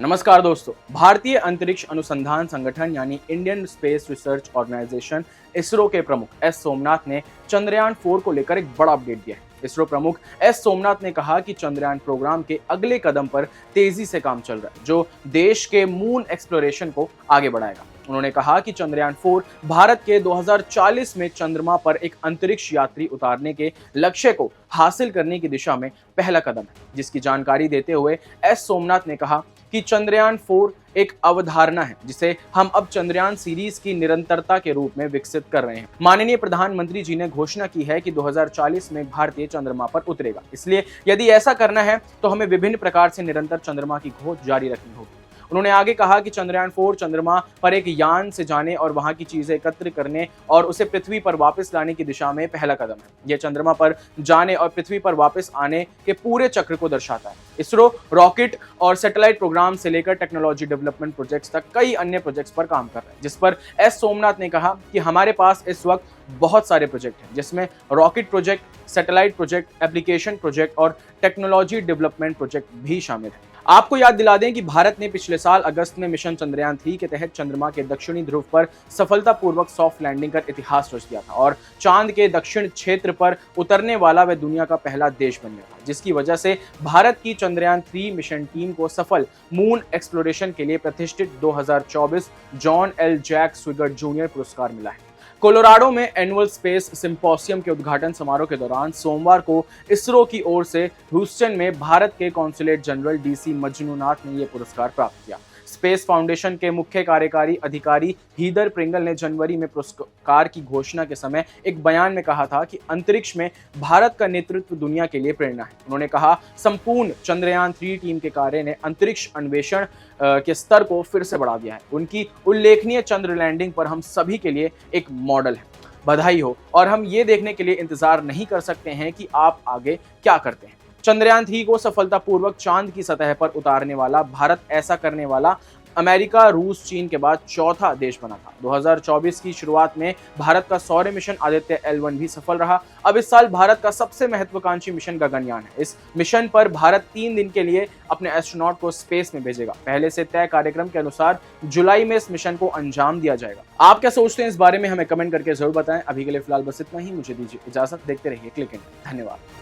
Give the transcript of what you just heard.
नमस्कार दोस्तों। भारतीय अंतरिक्ष अनुसंधान संगठन यानी Indian space research organisation ISRO के प्रमुख एस सोमनाथ ने चंद्रयान 4 को लेकर एक बड़ा अपडेट दिया है। इसरो प्रमुख एस सोमनाथ ने कहा कि चंद्रयान प्रोग्राम के अगले कदम पर तेजी से काम चल रहा है, जो देश के मून एक्सप्लोरेशन को आगे बढ़ाएगा। उन्होंने कहा कि चंद्रयान 4 भारत के 2040 में चंद्रमा पर एक अंतरिक्ष यात्री उतारने के लक्ष्य को हासिल करने की दिशा में पहला कदम है, जिसकी जानकारी देते हुए एस सोमनाथ ने कहा कि चंद्रयान 4 एक अवधारणा है जिसे हम अब चंद्रयान सीरीज की निरंतरता के रूप में विकसित कर रहे हैं। माननीय प्रधानमंत्री जी ने घोषणा की है कि 2040 में भारतीय चंद्रमा पर उतरेगा, इसलिए यदि ऐसा करना है तो हमें विभिन्न प्रकार से निरंतर चंद्रमा की खोज जारी रखनी होगी। उन्होंने आगे कहा कि चंद्रयान 4 चंद्रमा पर एक यान से जाने और वहां की चीजें एकत्र करने और उसे पृथ्वी पर वापस लाने की दिशा में पहला कदम है। यह चंद्रमा पर जाने और पृथ्वी पर वापस आने के पूरे चक्र को दर्शाता है। इसरो रॉकेट और सैटेलाइट प्रोग्राम से लेकर टेक्नोलॉजी डेवलपमेंट प्रोजेक्ट्स तक कई अन्य प्रोजेक्ट्स पर काम कर रहे हैं, जिस पर एस सोमनाथ ने कहा कि हमारे पास इस वक्त बहुत सारे प्रोजेक्ट हैं, जिसमें rocket project, satellite project, application project और टेक्नोलॉजी डेवलपमेंट प्रोजेक्ट भी शामिल है। आपको याद दिला दें कि भारत ने पिछले साल अगस्त में मिशन चंद्रयान 3 के तहत चंद्रमा के दक्षिणी ध्रुव पर सफलतापूर्वक सॉफ्ट लैंडिंग कर इतिहास रच दिया था और चांद के दक्षिण क्षेत्र पर उतरने वाला वह दुनिया का पहला देश बन गया था, जिसकी वजह से भारत की चंद्रयान 3 मिशन टीम को सफल मून एक्सप्लोरेशन के लिए प्रतिष्ठित 2024 जॉन एल जैक स्विगर्ट जूनियर पुरस्कार मिला है। कोलोराडो में एनुअल स्पेस सिंपोसियम के उद्घाटन समारोह के दौरान सोमवार को इसरो की ओर से ह्यूस्टन में भारत के कॉन्सुलेट जनरल डीसी मजनूनाथ ने यह पुरस्कार प्राप्त किया। स्पेस फाउंडेशन के मुख्य कार्यकारी अधिकारी हीदर प्रिंगल ने जनवरी में पुरस्कार की घोषणा के समय एक बयान में कहा था कि अंतरिक्ष में भारत का नेतृत्व दुनिया के लिए प्रेरणा है। उन्होंने कहा, संपूर्ण चंद्रयान 3 टीम के कार्य ने अंतरिक्ष अन्वेषण के स्तर को फिर से बढ़ा दिया है। उनकी उल्लेखनीय चंद्र लैंडिंग पर हम सभी के लिए एक मॉडल है। बधाई हो, और हम ये देखने के लिए इंतजार नहीं कर सकते हैं कि आप आगे क्या करते हैं। चंद्रयान 3 को सफलतापूर्वक चांद की सतह पर उतारने वाला भारत ऐसा करने वाला अमेरिका, रूस, चीन के बाद चौथा देश बना था। 2024 की शुरुआत में भारत का सौर्य मिशन आदित्य L1 भी सफल रहा। अब इस साल भारत का सबसे महत्वाकांक्षी मिशन गगनयान है। इस मिशन पर भारत 3 दिन के लिए अपने एस्ट्रोनॉट को स्पेस में भेजेगा। पहले से तय कार्यक्रम के अनुसार जुलाई में इस मिशन को अंजाम दिया जाएगा। आप क्या सोचते हैं इस बारे में हमें कमेंट करके जरूर बताएं। अभी के लिए फिलहाल बस इतना ही। मुझे दीजिए इजाजत। देखते रहिए क्लिक इंडिया। धन्यवाद।